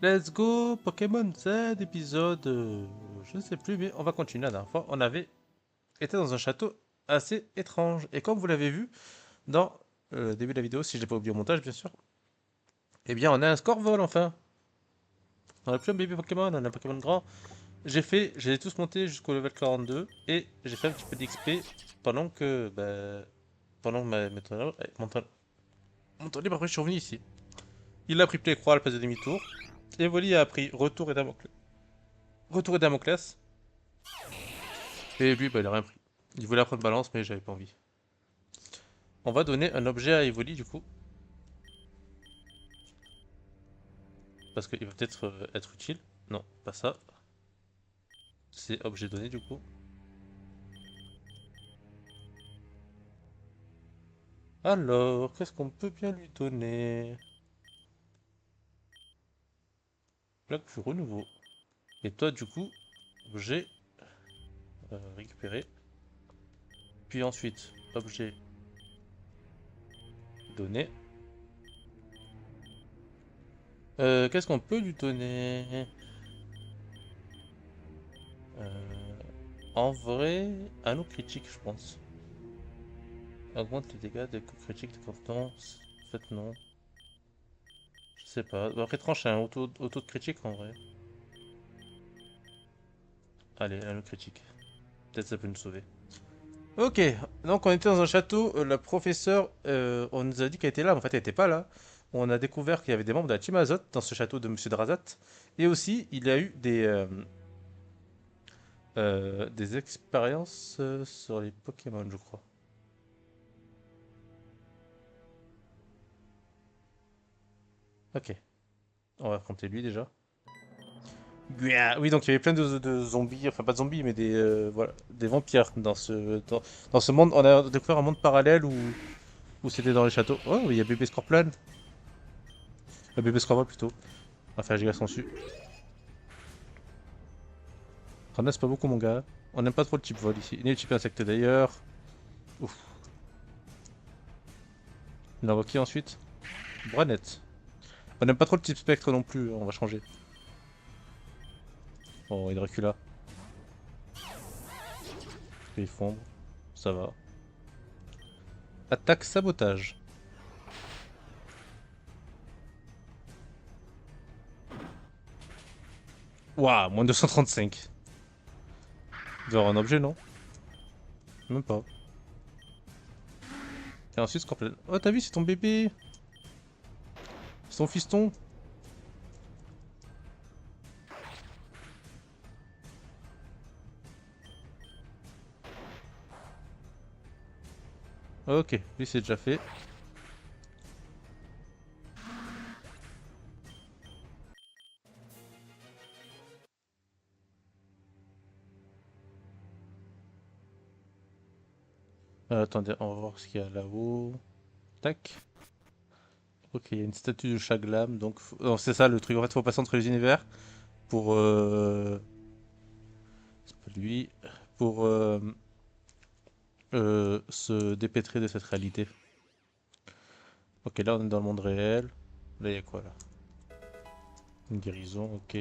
Let's go Pokémon Z épisode, je ne sais plus, mais on va continuer. La dernière fois, on avait été dans un château assez étrange. Et comme vous l'avez vu dans le début de la vidéo, si je l'ai pas oublié au montage, bien sûr, eh bien, on a un Scorvol enfin. On a plus un bébé Pokémon, on a un Pokémon grand. J'ai tous monté jusqu'au level 42 et j'ai fait un petit peu d'XP pendant que, pendant que mon temps libre, après je suis revenu ici. Il a pris Playcroix à la place de demi-tour. Et Evoli a appris Retour et Damoclès. Et lui, bah, il a rien pris. Il voulait apprendre balance, mais j'avais pas envie. On va donner un objet à Evoli, du coup. Parce qu'il va peut-être être utile. Non, pas ça. C'est objet donné, du coup. Alors, qu'est-ce qu'on peut bien lui donner? Plaque du renouveau. Et toi, du coup, objet récupéré. Puis ensuite, objet donné. Qu'est-ce qu'on peut lui donner? Euh, En vrai, anneau critique, je pense. Augmente les dégâts des coups critiques de contenance. En fait, non. Je sais pas. Après, tranche, c'est un auto de critique en vrai. Allez, anneau critique. Peut-être ça peut nous sauver. Ok, donc on était dans un château. La professeure, on nous a dit qu'elle était là, mais en fait, elle était pas là. On a découvert qu'il y avait des membres de la team Azote dans ce château de Monsieur Drazat. Et aussi, il y a eu des expériences sur les Pokémon, je crois. Ok, on va affronter lui déjà. Oui, donc il y avait plein de zombies, enfin pas de zombies, mais voilà, des vampires dans ce monde. On a découvert un monde parallèle où c'était dans les châteaux. Oh, il y a bébé Scorpion, bébé Scorpion plutôt. On va faire un giga dessus. Rana, c'est pas beaucoup, mon gars. On n'aime pas trop le type vol ici, ni le type insecte d'ailleurs. Ouf. Il envoie qui ensuite? Branette. On n'aime pas trop le type spectre non plus, on va changer. Bon, il recule là. Il fombre, ça va. Attaque sabotage. Waouh, moins 235. Il doit y avoir un objet, non? Même pas. Et ensuite, Scorpion. Oh, t'as vu, c'est ton bébé. C'est ton fiston. Ok, lui c'est déjà fait. Attendez, on va voir ce qu'il y a là-haut. Tac. Ok, il y a une statue de Chaglam, donc non, c'est ça le truc. En fait, faut passer entre les univers pour c'est pas lui, pour se dépêtrer de cette réalité. Ok, là on est dans le monde réel. Là, il y a quoi là? Une guérison, ok.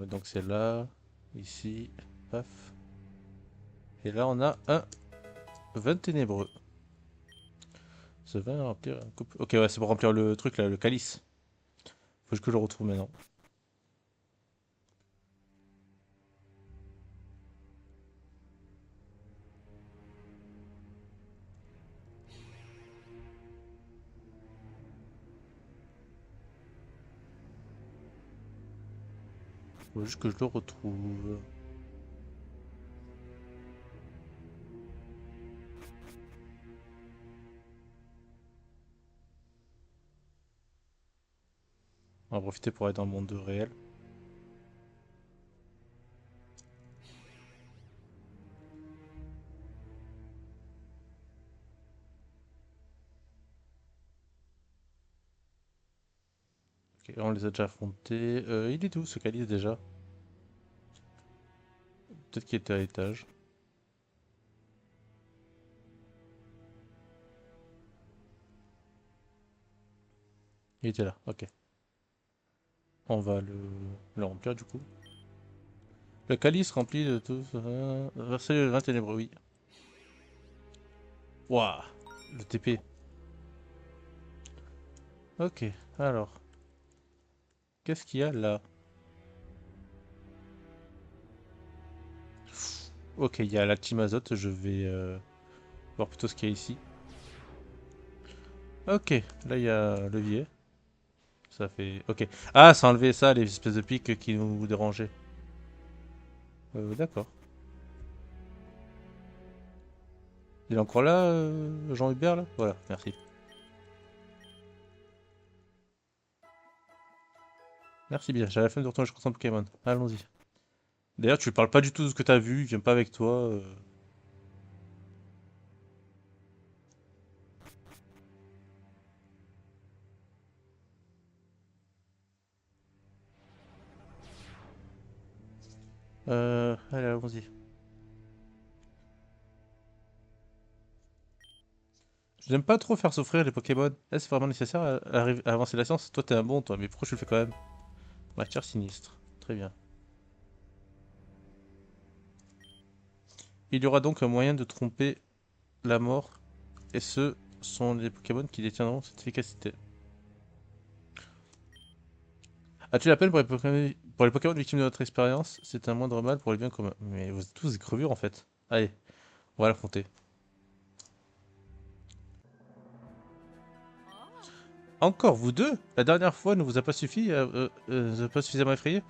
Donc c'est là, ici, paf. Et là on a un vin ténébreux. Ce vin remplir un coupe. Ok, ouais, c'est pour remplir le truc là, le calice. Faut que je le retrouve maintenant. Faut juste que je le retrouve. On va profiter pour aller dans le monde réel. Ok, on les a déjà affrontés. Il est où ce calice déjà? Peut-être qu'il était à l'étage. Il était là, ok. On va le remplir du coup. Le calice rempli de tout. Verser le vin ténébreux, oui. Waouh! Le TP. Ok, alors. Qu'est-ce qu'il y a là? Ok, il y a la team azote, je vais voir plutôt ce qu'il y a ici. Ok, là il y a levier. Ça fait... Ok. Ah, ça a enlevé ça, les espèces de pics qui nous dérangeaient. D'accord. Il est encore là, Jean-Hubert, là? Voilà, merci. Merci bien, j'ai la flemme de retourner jusqu'au centre Pokémon. Allons-y. D'ailleurs, tu lui parles pas du tout de ce que t'as vu, il vient pas avec toi. Allez, allons-y. Je n'aime pas trop faire souffrir les Pokémon. Est-ce vraiment nécessaire à avancer la science? Toi, t'es un bon, toi, mais pourquoi je le fais quand même? Matière sinistre. Très bien. Il y aura donc un moyen de tromper la mort, et ce sont les Pokémon qui détiendront cette efficacité. As-tu la peine pour les Pokémon victimes de notre expérience? C'est un moindre mal pour les biens communs. Mais vous êtes tous des crevures en fait. Allez, on va l'affronter. Encore, vous deux? La dernière fois ne vous a pas suffi, vous a pas suffisamment effrayé?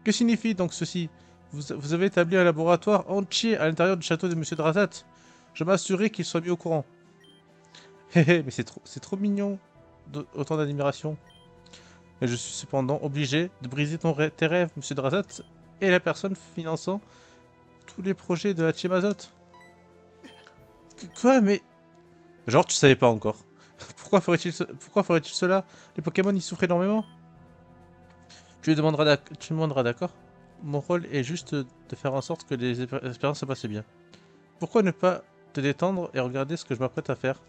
Que signifie donc ceci? Vous avez établi un laboratoire entier à l'intérieur du château de Monsieur Drazat. Je m'assurerai qu'il soit mis au courant. Hé hé, mais c'est trop mignon. Autant d'admiration. Mais je suis cependant obligé de briser tes rêves, Monsieur Drazat, et la personne finançant tous les projets de la Team Azote. Quoi, mais... Genre, tu savais pas encore. Pourquoi ferait-il cela? Les Pokémon, ils souffrent énormément. Tu lui demanderas, d'accord? Mon rôle est juste de faire en sorte que les expériences se passent bien. Pourquoi ne pas te détendre et regarder ce que je m'apprête à faire?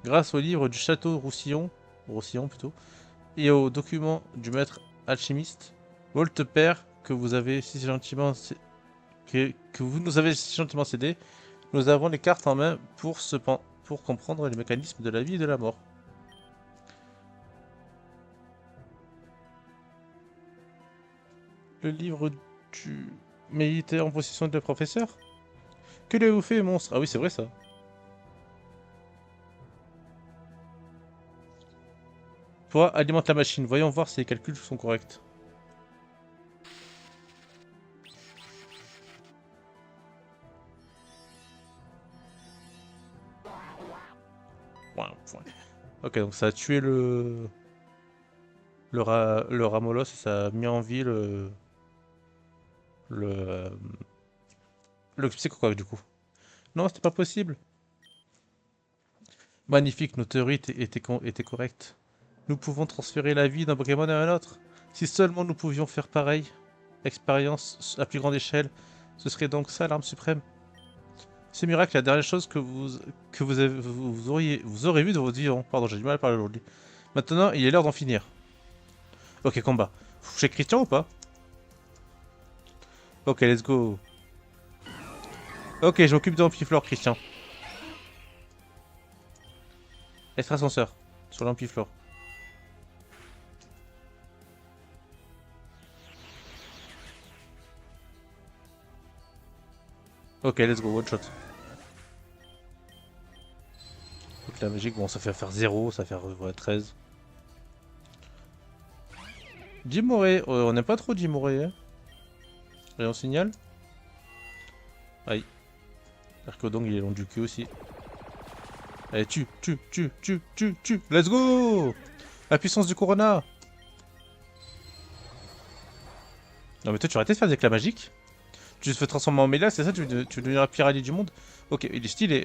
Grâce au livre du château Roussillon plutôt, et aux documents du maître alchimiste, Volte-Père, que vous nous avez si gentiment cédé, nous avons les cartes en main pour comprendre les mécanismes de la vie et de la mort. Le livre du... Mais il était en possession de professeur? Que lui avez-vous fait, monstre? Ah oui, c'est vrai ça. Toi, alimente la machine. Voyons voir si les calculs sont corrects. Point, point. Ok, donc ça a tué le Ramolos et ça a mis en vie le, euh, le Psychoquack du coup. Non, c'était pas possible. Magnifique, nos théories étaient correctes. Nous pouvons transférer la vie d'un Pokémon à un autre. Si seulement nous pouvions faire pareil. Expérience à plus grande échelle. Ce serait donc ça l'arme suprême. Ce miracle est la dernière chose vous aurez vu de votre vie. Pardon, j'ai du mal à parler aujourd'hui. Maintenant, il est l'heure d'en finir. Ok, combat. Chez Christian ou pas? Ok, let's go. Ok, je m'occupe de l'Ampiflore, Christian. Extrasenseur. Sur l'Ampiflore. Ok, let's go, one shot. Donc la magique, bon, ça fait faire 0, ça fait faire ouais, 13. Jimoré, on n'aime pas trop Jimoré. Hein. Et on signale. Aïe. Arcodong, il est long du cul aussi. Allez, tue. Let's go! La puissance du Corona! Non mais toi, tu arrêtes de faire des éclats magiques? Tu te fais transformer en Méla, c'est ça? Tu veux devenir la pire allié du monde? Ok, il est stylé.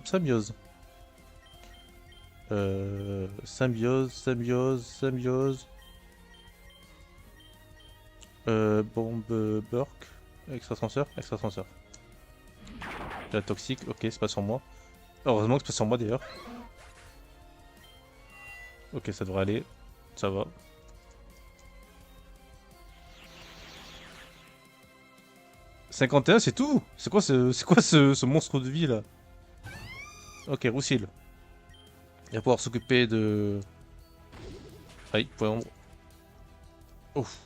Symbiose. Symbiose. Bombe Burk. Extrasenseur. La toxique, ok, c'est pas sur moi. Heureusement que c'est pas sur moi d'ailleurs. Ok, ça devrait aller. Ça va. « 51, c'est tout? C'est quoi ce monstre de vie là? Ok, Roussil. Il va pouvoir s'occuper de... Aïe, point ombre. Ouf.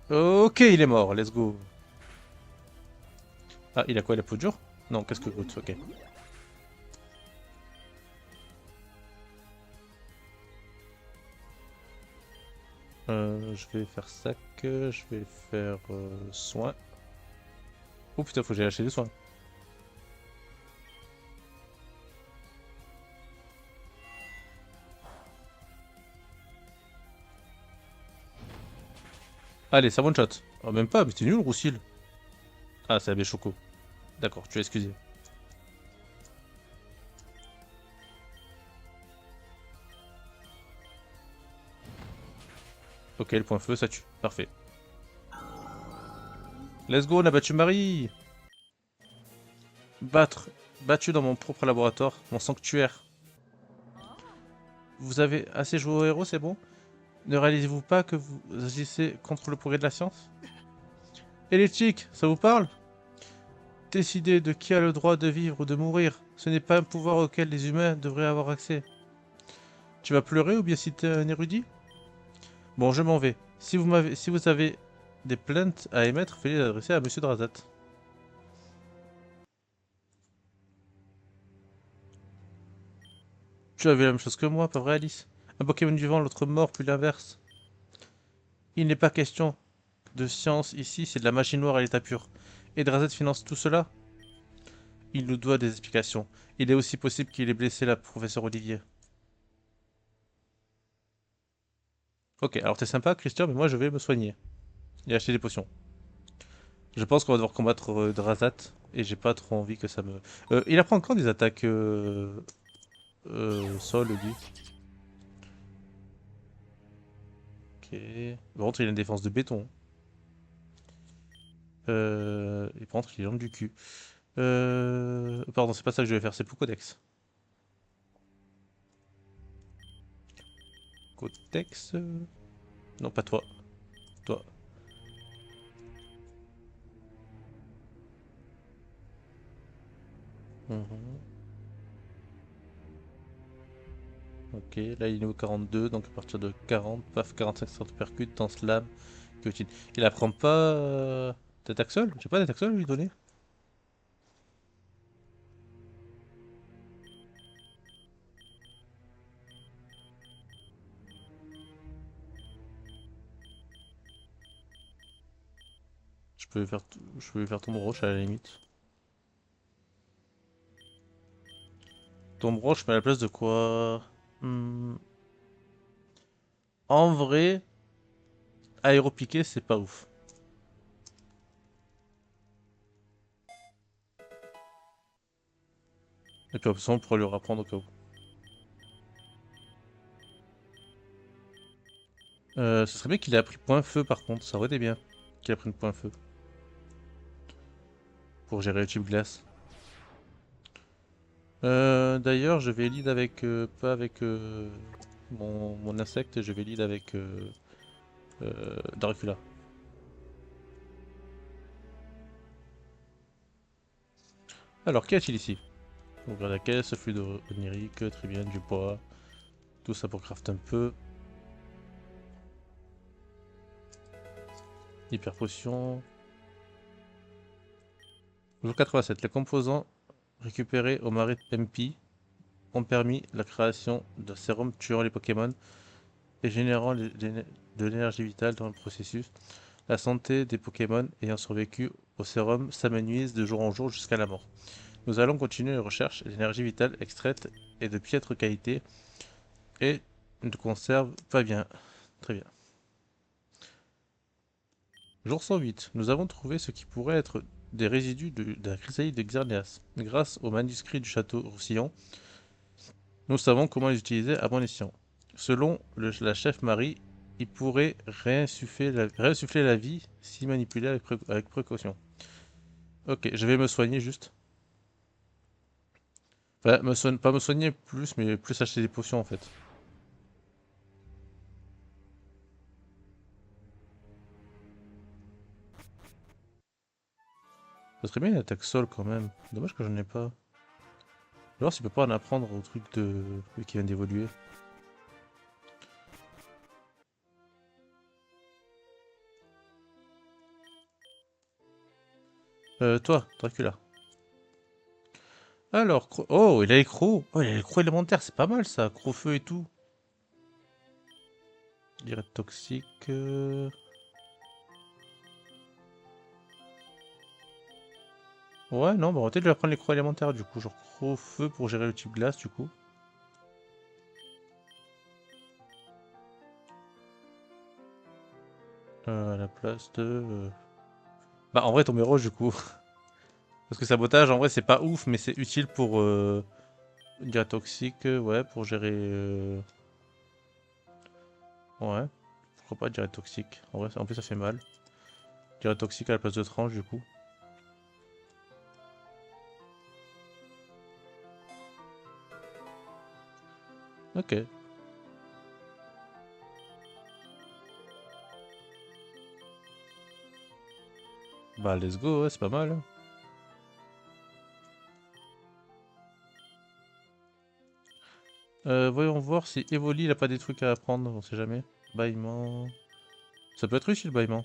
Ok, il est mort, let's go. Ah, il a quoi, la peau dure? Non, qu'est-ce que route, ok. Je vais faire sac, je vais faire soin. Oh putain, faut que j'aille acheter des soins. Allez, ça one shot. Oh, même pas, mais t'es nul, Roussil. Ah, c'est la Choco. D'accord, tu es excusé. Ok, le point feu, ça tue. Parfait. Let's go, on a battu Marie. Battu dans mon propre laboratoire, mon sanctuaire. Vous avez assez joué au héros, c'est bon? Ne réalisez-vous pas que vous agissez contre le progrès de la science? Hélétique, ça vous parle? Décider de qui a le droit de vivre ou de mourir, ce n'est pas un pouvoir auquel les humains devraient avoir accès. Tu vas pleurer ou bien citer un érudit? Bon, je m'en vais. Si vous avez des plaintes à émettre, veuillez les adresser à Monsieur Drazat. Tu as vu la même chose que moi, pas vrai, Alice? Un Pokémon vivant, l'autre mort, puis l'inverse. Il n'est pas question de science ici, c'est de la magie noire à l'état pur. Et Drazat finance tout cela? Il nous doit des explications. Il est aussi possible qu'il ait blessé la professeure Olivier. Ok, alors t'es sympa, Christian, mais moi je vais me soigner et acheter des potions. Je pense qu'on va devoir combattre Drazat, et j'ai pas trop envie que ça me... il apprend encore des attaques sol, lui. Ok. Par contre, il a une défense de béton. Et par contre, il est l'homme du cul. Pardon, c'est pas ça que je vais faire, c'est pour Codex. Codex... Non, pas toi. Toi. Mhm. Ok, là il est au 42, donc à partir de 40, paf, 45 50 percute, dans slam, guillotine. Il apprend pas d'attaque seule? J'ai pas d'attaque seule à lui donner. Je peux lui faire tombe roche à la limite. Tombe roche, mais à la place de quoi? Hmm, En vrai, aéropiqué, c'est pas ouf. Et puis option pour lui rapprendre au cas où. Ce serait bien qu'il ait appris point feu par contre, ça aurait été bien qu'il apprenne point feu pour gérer le type glace. D'ailleurs, je vais lead avec, pas avec mon insecte, je vais lead avec Dracula. Alors, qu'y a-t-il ici? Ouvrir la caisse, fluide onirique, très bien, du bois, tout ça pour craft un peu. Hyper potion. Jour 87, les composants récupérés au marais MP ont permis la création d'un sérum tuant les Pokémon et générant de l'énergie vitale dans le processus. La santé des Pokémon ayant survécu au sérum s'amenuise de jour en jour jusqu'à la mort. Nous allons continuer les recherches. L'énergie vitale extraite est de piètre qualité et ne conserve pas bien. Très bien. Jour 108. Nous avons trouvé ce qui pourrait être des résidus de la chrysalide de Xerneas. Grâce aux manuscrits du château Roussillon, nous savons comment les utiliser à bon escient. Selon la chef Marie, il pourrait réinsuffler la vie si manipulé avec précaution. Ok, je vais me soigner juste. Enfin, pas me soigner plus, mais plus acheter des potions en fait. Ça serait bien une attaque sol quand même. Dommage que j'en ai pas. Alors s'il peut pas en apprendre au truc de qui vient d'évoluer. Toi, Dracula. Alors, oh, il a les crocs. Oh, il a les crocs élémentaires, c'est pas mal ça. Croc-feu et tout. Je dirais toxique. Ouais, non, bah on va peut-être lui apprendre les crocs élémentaires du coup. Genre croc-feu pour gérer le type glace du coup. À la place de. Bah en vrai, tomber rouge du coup. Parce que sabotage, en vrai, c'est pas ouf, mais c'est utile pour. Dire toxique, ouais, pour gérer. Ouais, pourquoi pas dire toxique. En vrai, en plus, ça fait mal. Dire toxique à la place de tranche du coup. Ok. Bah, let's go, ouais, c'est pas mal. Voyons voir si Evoli il a pas des trucs à apprendre, on sait jamais. Bâillement. Ça peut être utile, bâillement.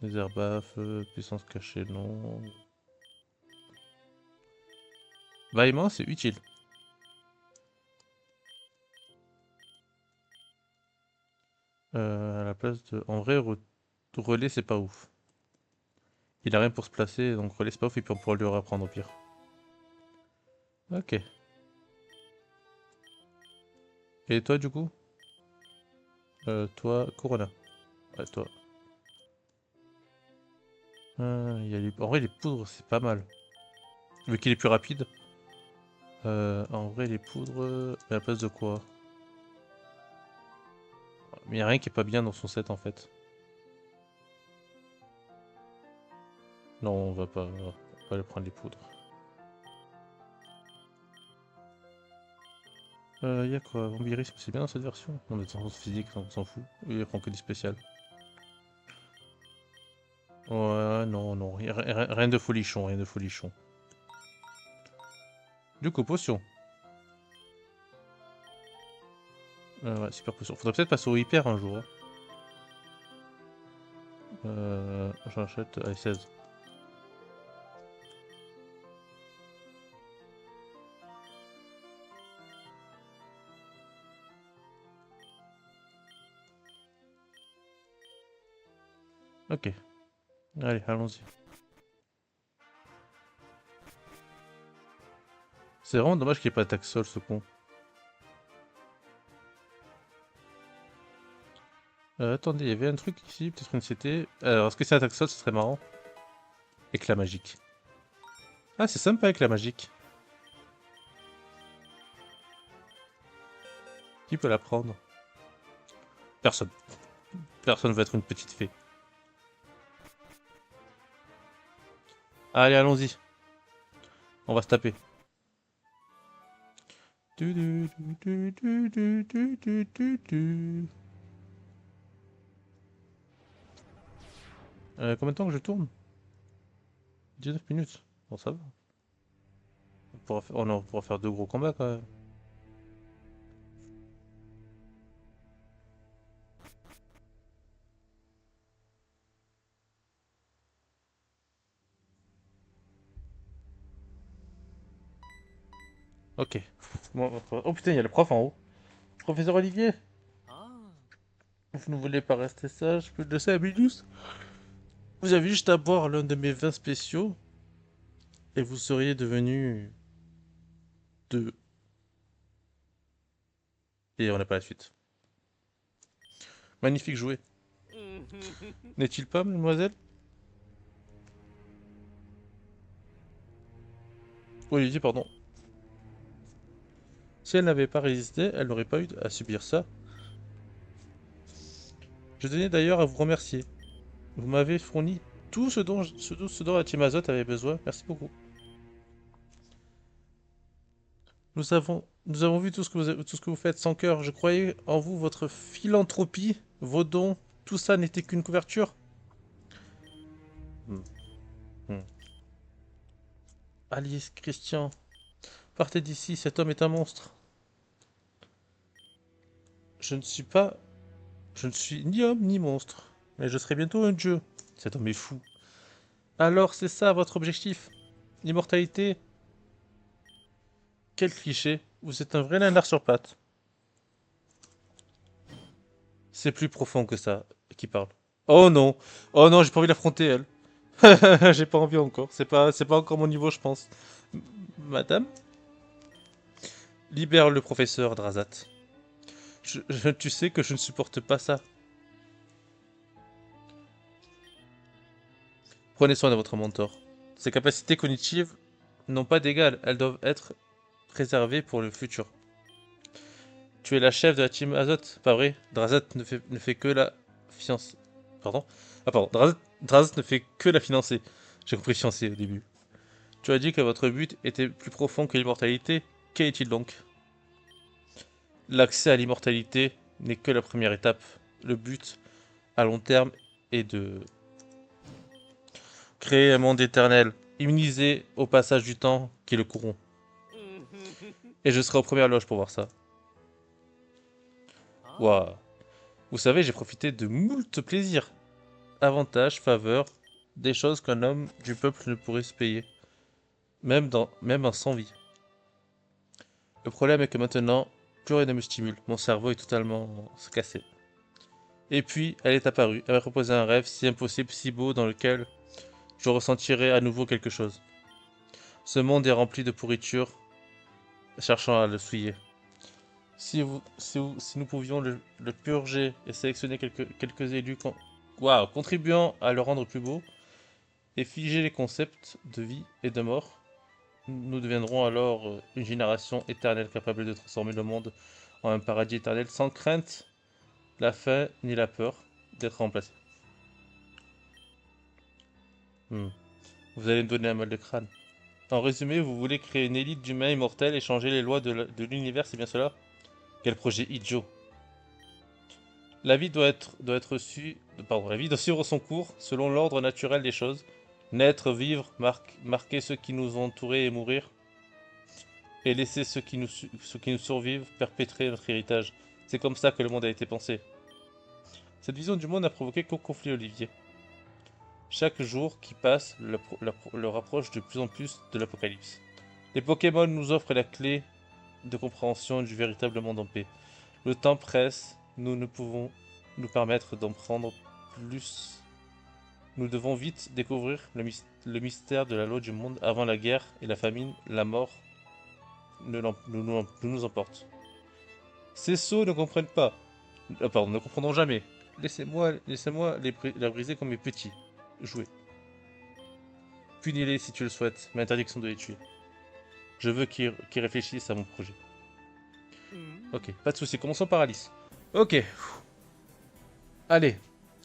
Les herbes à feu, puissance cachée, non. Bâillement, c'est utile. À la place de. En vrai, relais, c'est pas ouf. Il a rien pour se placer, donc relais, c'est pas ouf, et puis on pourra lui apprendre au pire. Ok. Et toi, du coup? Toi, Corona. Ouais, toi. En vrai, les poudres, c'est pas mal. Vu qu'il est plus rapide. En vrai, les poudres. À la place de quoi? Mais y a rien qui est pas bien dans son set en fait. Non, on va pas aller prendre les poudres. Y a quoi? Vampirisme, c'est bien dans cette version? Non, mais défense physique, on s'en fout. Il prend que du spécial. Ouais, non, non, rien de folichon, rien de folichon. Du coup, potion. Ouais, super potion. Faudrait peut-être passer au hyper un jour, hein. J'en achète à 16. Ok, allez, allons-y. C'est vraiment dommage qu'il n'y ait pas d'attaque sol, ce con. Attendez, il y avait un truc ici, peut-être une CT. Alors, est-ce que c'est attaque sol, ce serait marrant. Éclat magique. Ah, c'est sympa, éclat magique. Qui peut la prendre? Personne. Personne veut être une petite fée. Allez, allons-y. On va se taper. Combien de temps que je tourne? 19 minutes. Bon, ça va. Oh non, on pourra faire deux gros combats quand même. Ok. Bon, oh putain, il y a le prof en haut. Professeur Olivier, vous ne voulez pas rester sage plus de 5 minutes? Vous avez juste à boire l'un de mes vins spéciaux et vous seriez devenu deux. Et on n'a pas la suite. Magnifique jouet. N'est-il pas, mademoiselle? Olivier, pardon. Si elle n'avait pas résisté, elle n'aurait pas eu à subir ça. Je tenais d'ailleurs à vous remercier. Vous m'avez fourni tout ce dont la team Azoth avait besoin. Merci beaucoup. Nous avons vu tout ce que vous faites sans cœur. Je croyais en vous, votre philanthropie, vos dons, tout ça n'était qu'une couverture. Hmm, hmm. Alice, Christian, partez d'ici, cet homme est un monstre. Je ne suis pas... Je ne suis ni homme ni monstre. Mais je serai bientôt un dieu. Cet homme est fou. Alors c'est ça votre objectif? L'immortalité? Quel cliché. Vous êtes un vrai nanar sur pattes. C'est plus profond que ça qui parle. Oh non! Oh non, j'ai pas envie d'affronter elle. J'ai pas envie encore. C'est pas encore mon niveau, je pense. Madame? Libère le professeur Drazat. Tu sais que je ne supporte pas ça. Prenez soin de votre mentor. Ses capacités cognitives n'ont pas d'égal. Elles doivent être préservées pour le futur. Tu es la chef de la team Azot, pas vrai? Drazat ne fait que la fiancée. Pardon? Ah pardon, Drazat ne fait que la financer. J'ai compris fiancée au début. Tu as dit que votre but était plus profond que l'immortalité. Quel est-il donc? L'accès à l'immortalité n'est que la première étape. Le but, à long terme, est de créer un monde éternel, immunisé au passage du temps qui le corrompt. Et je serai aux premières loges pour voir ça. Waouh. Vous savez, j'ai profité de moult plaisirs, avantages, faveurs, des choses qu'un homme du peuple ne pourrait se payer, même en sans vie. Le problème est que maintenant, plus rien ne me stimule. Mon cerveau est totalement cassé. Et puis, elle est apparue. Elle m'a proposé un rêve si impossible, si beau, dans lequel je ressentirais à nouveau quelque chose. Ce monde est rempli de pourriture, cherchant à le souiller. Si nous pouvions le purger et sélectionner quelques élus contribuant à le rendre plus beau, et figer les concepts de vie et de mort, nous deviendrons alors une génération éternelle capable de transformer le monde en un paradis éternel sans crainte, la faim ni la peur d'être remplacé. Hmm. Vous allez me donner un mal de crâne. En résumé, vous voulez créer une élite d'humains immortels et changer les lois de l'univers, c'est bien cela? Quel projet idiot. La vie doit suivre son cours selon l'ordre naturel des choses. Naître, vivre, marquer ceux qui nous ont entourés et mourir, et laisser ceux qui nous survivent perpétrer notre héritage. C'est comme ça que le monde a été pensé. Cette vision du monde n'a provoqué qu'au conflit, Olivier. Chaque jour qui passe le rapproche de plus en plus de l'apocalypse. Les Pokémon nous offrent la clé de compréhension du véritable monde en paix. Le temps presse, nous ne pouvons nous permettre d'en prendre plus. Nous devons vite découvrir le mystère de la loi du monde avant la guerre et la famine, la mort nous emporte. Ces sots ne comprennent pas. Pardon, ne comprendront jamais. Laissez-moi la briser comme mes petits. Jouez. Punis-les si tu le souhaites, mais interdiction de les tuer. Je veux qu'ils réfléchissent à mon projet. Ok, pas de soucis, commençons par Alice. Ok, allez.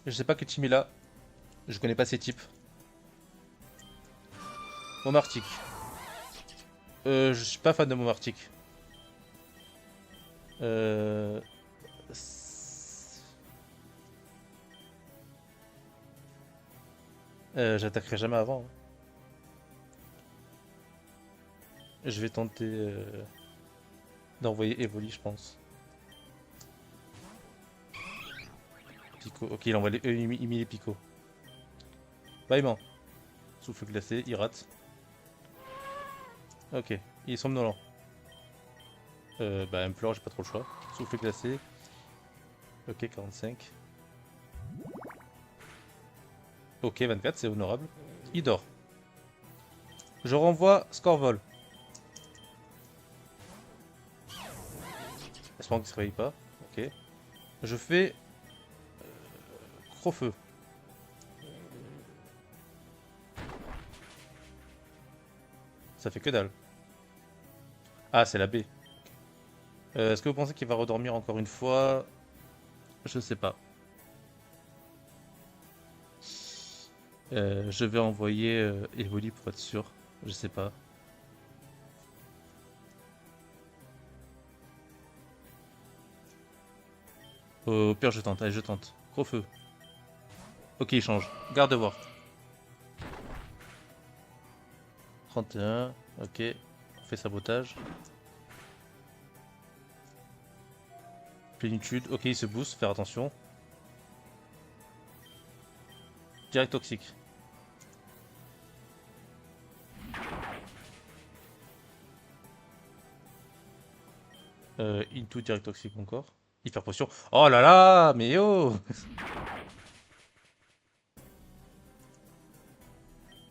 Je sais pas quel team il a. Je connais pas ces types. Momartic. Je suis pas fan de Momartic. Euh... J'attaquerai jamais avant, hein. Je vais tenter d'envoyer Evoli, je pense. Pico. Ok, il met les picots. Bâillement. Souffle glacé, il rate. Ok, il est somnolent. Implore, j'ai pas trop le choix. Souffle glacé. Ok, 45. Ok, 24, c'est honorable. Il dort. Je renvoie Scorvol. Espérons qu'il se réveille pas. Ok. Je fais Crofeu. Ça fait que dalle. Ah, c'est la B. Est-ce que vous pensez qu'il va redormir encore une fois? Je sais pas. Je vais envoyer Evoli pour être sûr. Je sais pas. Au pire, je tente. Allez, je tente. Gros feu. Ok, il change. Garde voir. 31. Ok. On fait sabotage. Plénitude. Ok, il se booste. Faire attention. Direct toxique. Into direct toxique encore. Hyper potion. Oh là là, mais oh.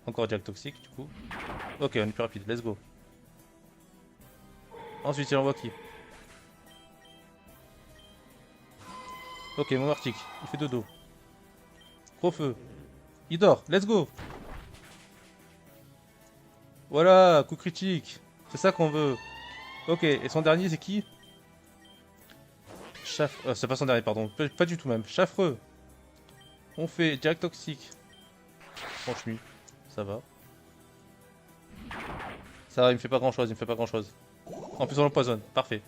Encore direct toxique du coup. Ok, on est plus rapide. Let's go. Ensuite, il envoie qui? Ok, mon arctique. Il fait dodo. Gros feu. Il dort. Let's go. Voilà, coup critique. C'est ça qu'on veut. Ok, et son dernier, c'est qui? C'est pas son dernier, pardon. Pas du tout même. Chaffreux. On fait direct toxique. Franchement, ça va. Ça va, il me fait pas grand chose, il me fait pas grand chose. En plus, on l'empoisonne. Parfait.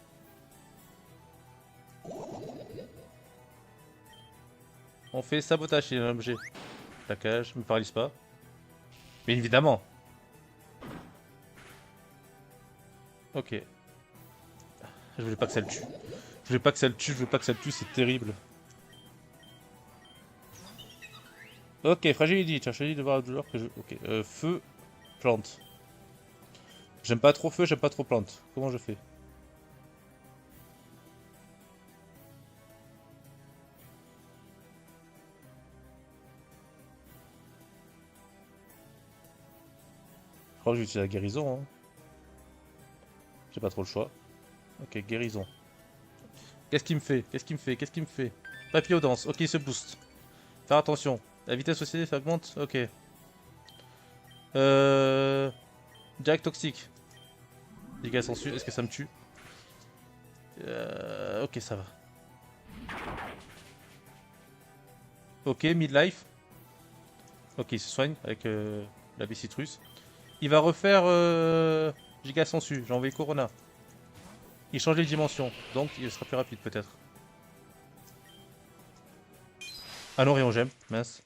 On fait sabotage s'il y a un objet. Plaquage, me paralyse pas. Mais évidemment. Ok. Je voulais pas que ça le tue. Je voulais pas que ça le tue, je voulais pas que ça le tue, c'est terrible. Ok, fragility, tu as choisi de voir le joueur que je... Ok, feu, plante. J'aime pas trop feu, j'aime pas trop plante. Comment je fais? Je crois que j'utilise la guérison, hein. J'ai pas trop le choix. Ok, guérison. Qu'est-ce qu'il me fait? Qu'est-ce qu'il me fait? Qu'est-ce qu'il me fait? Papier aux danses. Ok, il se booste. Faire attention. La vitesse oscillée augmente. Ok. Euh... Direct toxique. Dégâts sensu. Est-ce que ça me tue? Ok, ça va. Ok, midlife. Ok, il se soigne avec la baie citrus. Il va refaire Giga Sensu. J'ai envoyé Corona. Il change les dimensions. Donc, il sera plus rapide peut-être. Ah non, Rayon Gemme. Mince.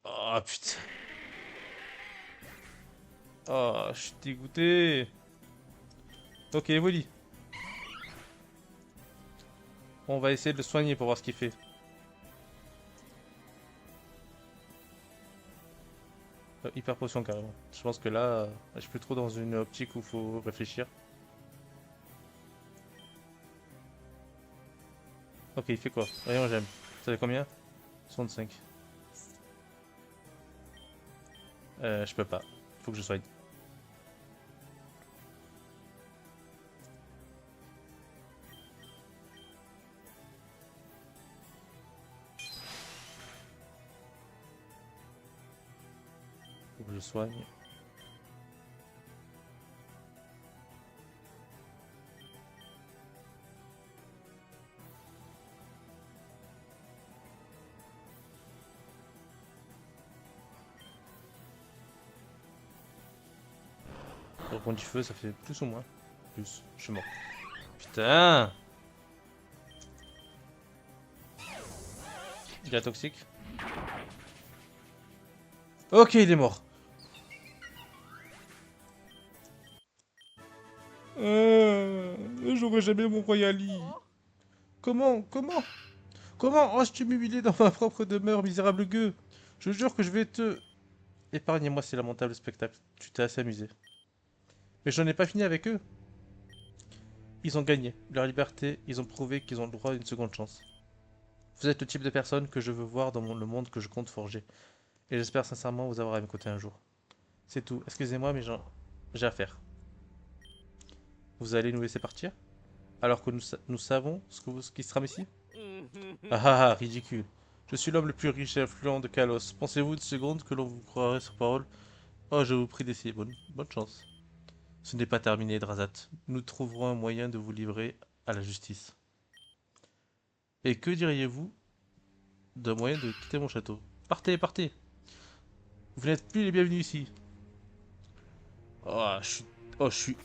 Oh putain. Oh, je suis dégoûté. Ok, Evoli. On va essayer de le soigner pour voir ce qu'il fait. Hyper potion carrément. Je pense que là, je suis plus trop dans une optique où il faut réfléchir. Ok, il fait quoi? Rayon Gemme. Ça fait combien? 65. Je peux pas. Faut que je soigne. Faut que je soigne. Rebond du feu, ça fait plus ou moins? Plus. Je suis mort. Putain! Gars toxique. Ok, il est mort. J'aurais jamais mon Royali. Comment? Comment? Comment oses-tu m'humilier dans ma propre demeure, misérable gueux? Je jure que je vais te... Épargnez-moi ces lamentables spectacles. Tu t'es assez amusé. Mais j'en ai pas fini avec eux. Ils ont gagné. Leur liberté, ils ont prouvé qu'ils ont le droit à une seconde chance. Vous êtes le type de personne que je veux voir dans le monde que je compte forger. Et j'espère sincèrement vous avoir à mes côtés un jour. C'est tout. Excusez-moi, mais j'ai affaire. Vous allez nous laisser partir? Alors que nous savons ce qui sera ici? Ah ah ah, ridicule. Je suis l'homme le plus riche et influent de Kalos. Pensez-vous une seconde que l'on vous croirait sur parole? Oh, je vous prie d'essayer. Bonne chance. Ce n'est pas terminé, Drazat. Nous trouverons un moyen de vous livrer à la justice. Et que diriez-vous d'un moyen de quitter mon château? Partez, partez. Vous n'êtes plus les bienvenus ici. Oh, je suis... Oh, je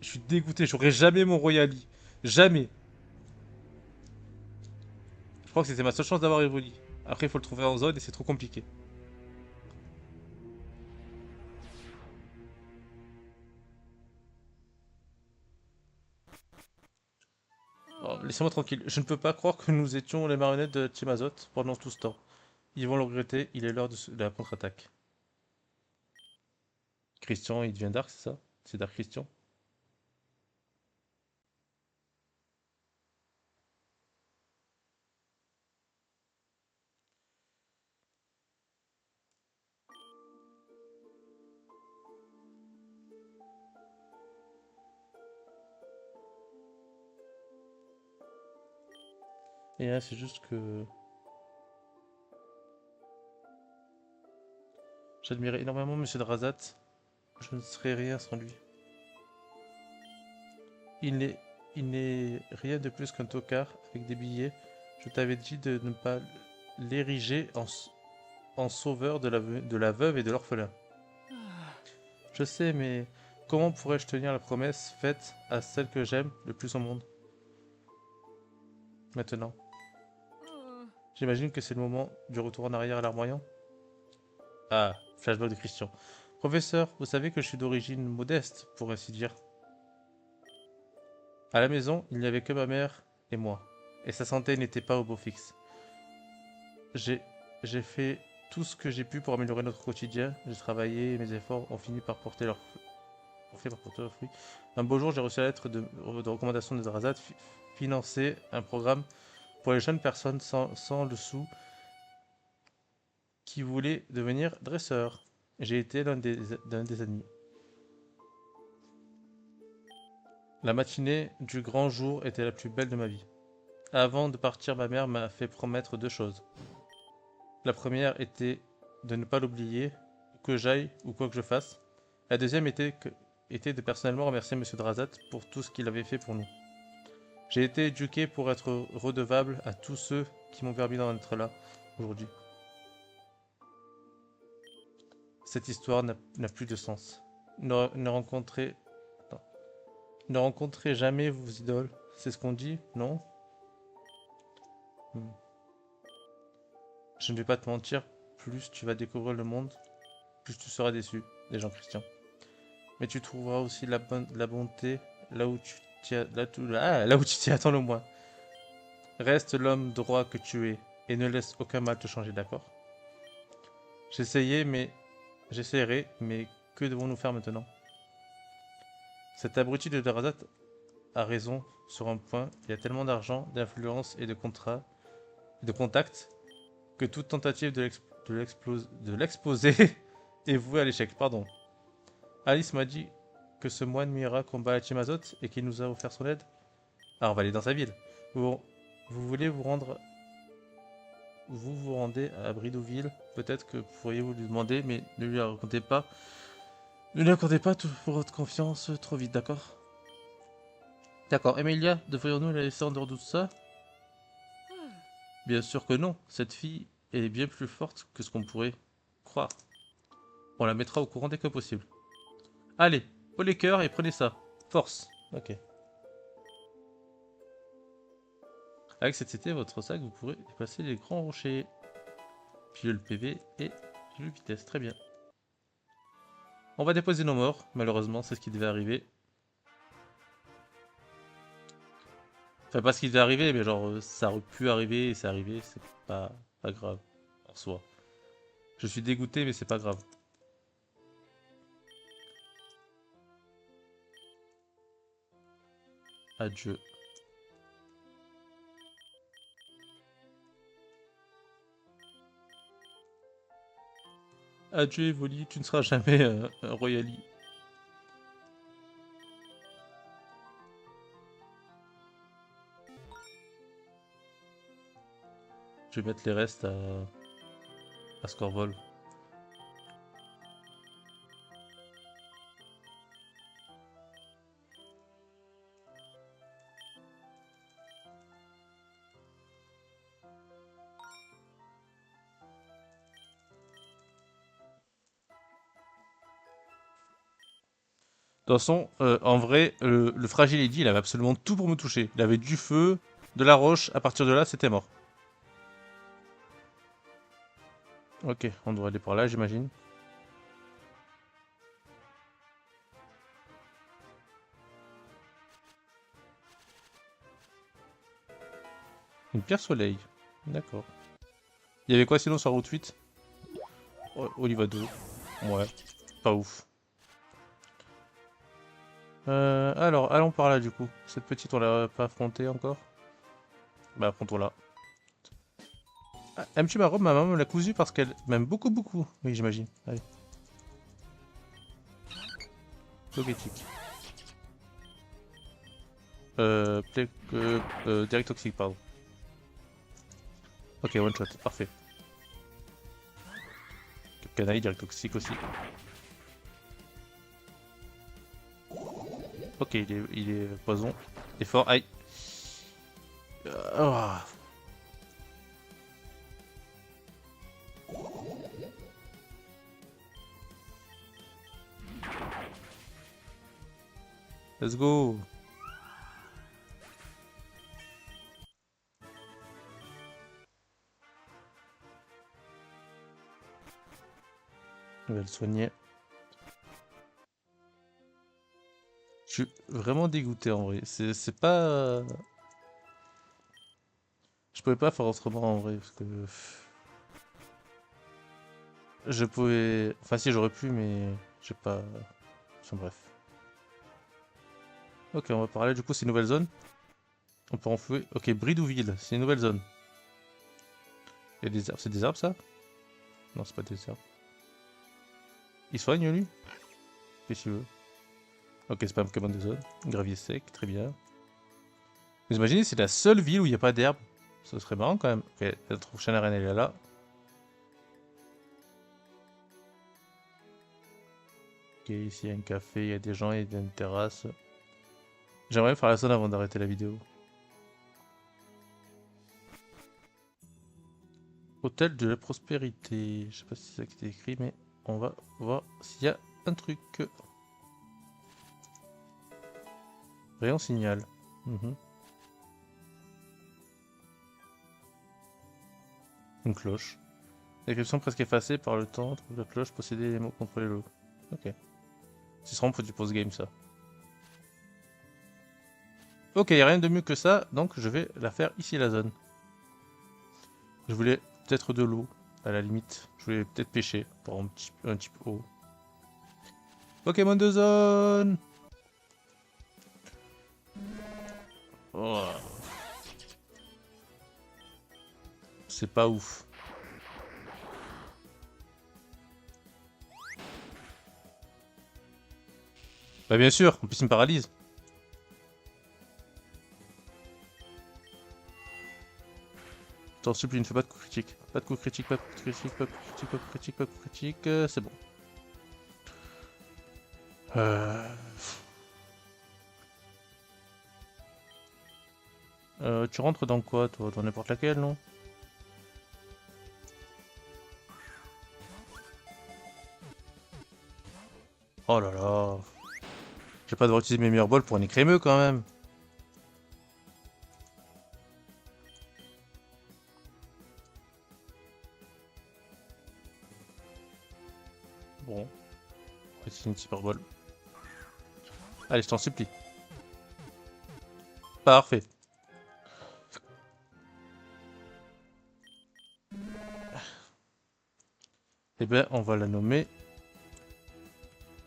suis dégoûté. J'aurai jamais mon Royali. Jamais. Je crois que c'était ma seule chance d'avoir Evoli. Après, il faut le trouver en zone et c'est trop compliqué. Oh, laissez-moi tranquille. Je ne peux pas croire que nous étions les marionnettes de Timazot pendant tout ce temps. Ils vont le regretter. Il est l'heure de la contre-attaque. Christian, il devient Dark, c'est ça? C'est Dark Christian? Et là, c'est juste que j'admirais énormément Monsieur Drazat. Je ne serais rien sans lui. Il n'est, il n'est rien de plus qu'un tocard avec des billets. Je t'avais dit de ne pas l'ériger en sauveur de la veuve et de l'orphelin. Je sais, mais comment pourrais-je tenir la promesse faite à celle que j'aime le plus au monde? Maintenant. J'imagine que c'est le moment du retour en arrière à l'armoyant. Ah, flashback de Christian. Professeur, vous savez que je suis d'origine modeste, pour ainsi dire. À la maison, il n'y avait que ma mère et moi, et sa santé n'était pas au beau fixe. J'ai, j'ai fait tout ce que j'ai pu pour améliorer notre quotidien. J'ai travaillé et mes efforts ont fini par porter leurs fruits. Un beau jour, j'ai reçu la lettre de recommandation de Drazat financer un programme pour les jeunes personnes sans le sou qui voulaient devenir dresseurs. J'ai été l'un des admis. La matinée du grand jour était la plus belle de ma vie. Avant de partir, ma mère m'a fait promettre deux choses. La première était de ne pas l'oublier, où que j'aille ou quoi que je fasse. La deuxième était de personnellement remercier Monsieur Drazat pour tout ce qu'il avait fait pour nous. J'ai été éduqué pour être redevable à tous ceux qui m'ont permis d'en être là aujourd'hui. Cette histoire n'a plus de sens. Ne rencontrez, attends. Ne rencontrez jamais vos idoles. C'est ce qu'on dit, non? Hmm. Je ne vais pas te mentir, plus tu vas découvrir le monde, plus tu seras déçu des gens chrétiens. Mais tu trouveras aussi la bonté là où tu là où tu t'y attends le moins. Reste l'homme droit que tu es et ne laisse aucun mal te changer, d'accord? J'essayais, mais j'essaierai, mais que devons-nous faire maintenant? Cet abruti de Darazat a raison sur un point. Il y a tellement d'argent, d'influence et de contacts que toute tentative de l'exposer est vouée à l'échec. Pardon. Alice m'a dit que ce moine Mira combat à Chimazot et qu'il nous a offert son aide. Ah, on va aller dans sa ville. Vous, vous voulez vous rendre... Vous vous rendez à Bridouville. Peut-être que pourriez-vous lui demander, mais ne lui racontez pas. Ne lui accordez pas toute votre confiance trop vite, d'accord? D'accord. Emilia, devrions-nous la laisser en dehors de tout ça? Bien sûr que non. Cette fille est bien plus forte que ce qu'on pourrait croire. On la mettra au courant dès que possible. Allez, haut les cœurs et prenez ça. Force. Ok. Avec cette cité, votre sac, vous pourrez dépasser les grands rochers. Pilule PV et pilule vitesse. Très bien. On va déposer nos morts. Malheureusement, c'est ce qui devait arriver. Enfin, pas ce qui devait arriver, mais genre, ça aurait pu arriver et c'est arrivé. C'est pas grave en soi. Je suis dégoûté, mais c'est pas grave. Adieu. Adieu, Evoli, tu ne seras jamais un Royali. Je vais mettre les restes à Scorvol. toute façon, en vrai, le Fragile Eddy, il avait absolument tout pour me toucher. Il avait du feu, de la roche, à partir de là, c'était mort. Ok, on doit aller par là, j'imagine. Une pierre soleil. D'accord. Il y avait quoi sinon sur la route 8? Olivado. Ouais, pas ouf. Alors, allons par là du coup. Cette petite, on l'a pas affrontée encore. Bah, affrontons-la. Ah, aimes-tu ma robe? Ma maman me l'a cousue parce qu'elle m'aime beaucoup, beaucoup. Oui, j'imagine. Allez. Togetic. Direct Toxic, pardon. Ok, one shot, parfait. Canaille, Direct Toxic aussi. Ok, il est poison. Il est fort, aïe. Oh. Let's go. On va le soigner. Je suis vraiment dégoûté en vrai. C'est pas... Je pouvais pas faire autrement en vrai parce que... Je pouvais... Enfin si, j'aurais pu, mais... J'ai pas... Enfin bref. Ok, on va parler du coup, c'est une nouvelle zone. On peut enfouer. Ok, Bridouville, c'est une nouvelle zone. Il y a des arbres. C'est des arbres ça? Non, c'est pas des arbres. Il soigne lui? Qu'est-ce qu'il veut? Ok, c'est pas un Pokémon de zone. Gravier sec, très bien. Vous imaginez, c'est la seule ville où il n'y a pas d'herbe. Ce serait marrant quand même. Ok, notre prochaine arène elle est là. Ok, ici il y a un café, il y a des gens, il y a une terrasse. J'aimerais faire la zone avant d'arrêter la vidéo. Hôtel de la prospérité. Je sais pas si c'est ça qui est écrit, mais on va voir s'il y a un truc. Rayon signal. Mhm. Une cloche. Description presque effacée par le temps. Trouve la cloche, posséder les mots contre les lots. Ok. C'est vraiment pour du post-game ça. Ok, y a rien de mieux que ça, donc je vais la faire ici la zone. Je voulais peut-être de l'eau, à la limite. Je voulais peut-être pêcher pour un petit peu haut. Pokémon de zone. Oh, c'est pas ouf. Bah bien sûr, en plus il me paralyse. T'en supplie, ne fais pas de coup critique. Pas de coup critique, pas de coup critique, pas de coup critique, pas de coup critique, pas de coup critique, c'est bon. Euh... Tu rentres dans quoi, toi? Dans n'importe laquelle, non? Oh là là. Je vais pas devoir utiliser mes meilleurs balls pour un écrémeux, quand même. Bon, on va utiliser une super ball. Allez, je t'en supplie. Parfait. Eh ben, on va la nommer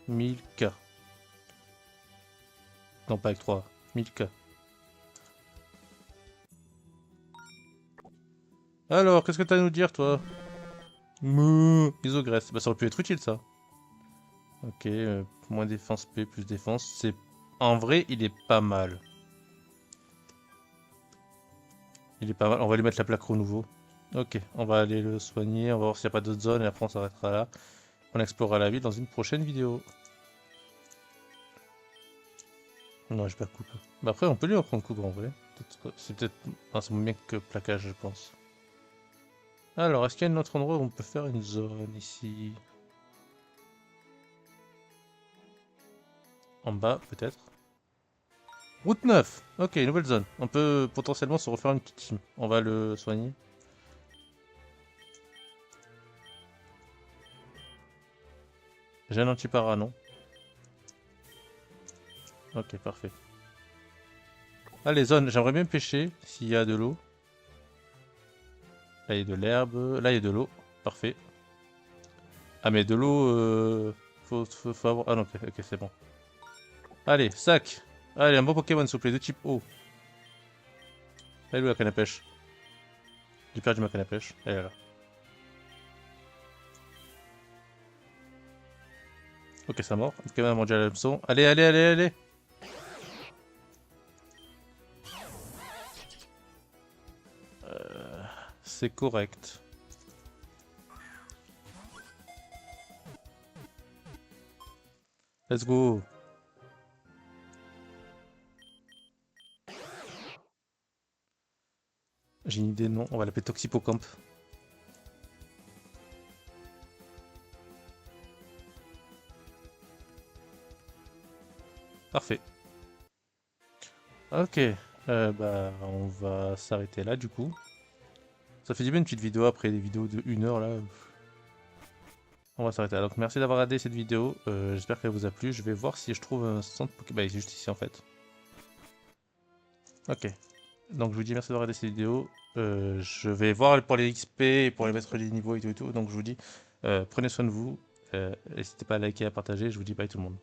1000K. Non, pas avec 3. 1000K. Alors, qu'est-ce que t'as à nous dire, toi? Mouh, isogresse. Bah, ça aurait pu être utile, ça. Ok, moins défense P, plus défense. C'est... En vrai, il est pas mal. Il est pas mal. On va lui mettre la plaque renouveau. Ok, on va aller le soigner. On va voir s'il n'y a pas d'autres zones et après on s'arrêtera là. On explorera la ville dans une prochaine vidéo. Non, j'ai pas coupe. Bah après, on peut lui reprendre coupe en vrai. C'est peut-être... Non, c'est moins bien que plaquage, je pense. Alors, est-ce qu'il y a un autre endroit où on peut faire une zone ici? En bas, peut-être. Route 9. Ok, nouvelle zone. On peut potentiellement se refaire une petite team. On va le soigner. J'ai un anti-para, non? Ok, parfait. Allez, zone. J'aimerais bien pêcher s'il y a de l'eau. Là, il y a de l'herbe. Là, il y a de l'eau. Parfait. Ah, mais de l'eau... faut avoir... Ah non, ok, ok, c'est bon. Allez, sac. Allez, un bon Pokémon, s'il vous plaît, de type eau. Elle est où la canne à pêche? J'ai perdu ma canne à pêche. Elle est là. Ok, ça mort. Pokémon a mangé à l'hameçon. Allez, allez, allez, allez. C'est correct. Let's go. J'ai une idée, non. On va l'appeler Toxipocamp. Parfait. Ok. Bah, on va s'arrêter là, du coup. Ça fait du bien une petite vidéo après des vidéos de 1 heure, là. On va s'arrêter là. Donc, merci d'avoir regardé cette vidéo. J'espère qu'elle vous a plu. Je vais voir si je trouve un centre Pokémon. Bah, il est juste ici, en fait. Ok. Donc, je vous dis merci d'avoir regardé cette vidéo. Je vais voir pour les XP et pour les mettre les niveaux et tout et tout. Donc, je vous dis, prenez soin de vous. N'hésitez pas à liker et à partager. Je vous dis bye tout le monde.